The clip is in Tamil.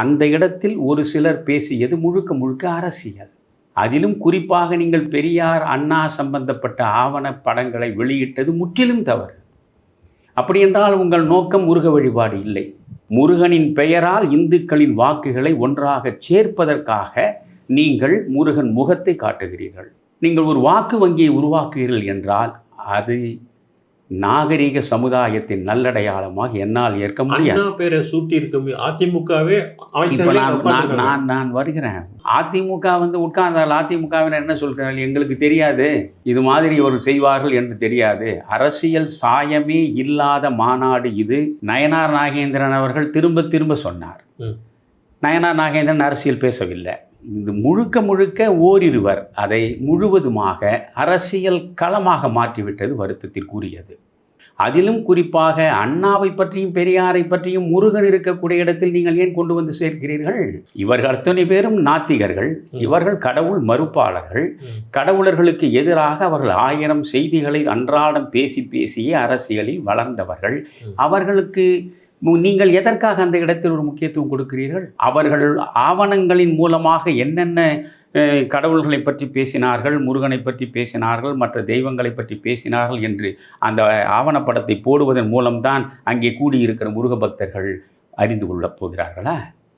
அந்த இடத்தில் ஒரு சிலர் பேசியது முழுக்க முழுக்க அரசியல். அதிலும் குறிப்பாக நீங்கள் பெரியார், அண்ணா சம்பந்தப்பட்ட ஆவணப் படங்களை வெளியிட்டது முற்றிலும் தவறு. அப்படியென்றால் உங்கள் நோக்கம் முருக வழிபாடு இல்லை. முருகனின் பெயரால் இந்துக்களின் வாக்குகளை ஒன்றாக சேர்ப்பதற்காக நீங்கள் முருகன் முகத்தை காட்டுகிறீர்கள். நீங்கள் ஒரு வாக்கு வங்கியை உருவாக்குகிறீர்கள் என்றால் அது நாகரிக சமுதாயத்தின் நல்லடையாளமாக என்னால் ஏற்க முடியாது. பேரை சூட்டி இருக்க அதிமுகவே நான் வருகிறேன். அதிமுக உட்கார்ந்தால் அதிமுகவினர் என்ன சொல்கிறார்கள், எங்களுக்கு தெரியாது, இது மாதிரி இவர்கள் செய்வார்கள் என்று தெரியாது. அரசியல் சாயமே இல்லாத மாநாடு இது. நயனார் நாகேந்திரன் அவர்கள் திரும்ப திரும்ப சொன்னார். நயனார் நாகேந்திரன் அரசியல் பேசவில்லை. இது முழுக்க முழுக்க ஓரிருவர் அதை முழுவதுமாக அரசியல் களமாக மாற்றிவிட்டது வருத்தத்திற்குரியது. அதிலும் குறிப்பாக அண்ணாவை பற்றியும் பெரியாரை பற்றியும் முருகன் இருக்கக்கூடிய இடத்தில் நீங்கள் ஏன் கொண்டு வந்து சேர்க்கிறீர்கள்? இவர்கள் அத்தனை பேரும் நாத்திகர்கள், இவர்கள் கடவுள் மறுப்பாளர்கள். கடவுளர்களுக்கு எதிராக அவர்கள் 1000 செய்திகளை அன்றாடம் பேசி பேசியே அரசியலில் வளர்ந்தவர்கள். அவர்களுக்கு நீங்கள் எதற்காக அந்த இடத்தில் ஒரு முக்கியத்துவம் கொடுக்கிறீர்கள்? அவர்கள் ஆவணங்களின் மூலமாக என்னென்ன கடவுள்களை பற்றி பேசினார்கள், முருகனை பற்றி பேசினார்கள், மற்ற தெய்வங்களை பற்றி பேசினார்கள் என்று அந்த ஆவணப்படத்தை போடுவதன் மூலம்தான் அங்கே கூடியிருக்கிற முருக பக்தர்கள் அறிந்து கொள்ளப் போகிறார்களா?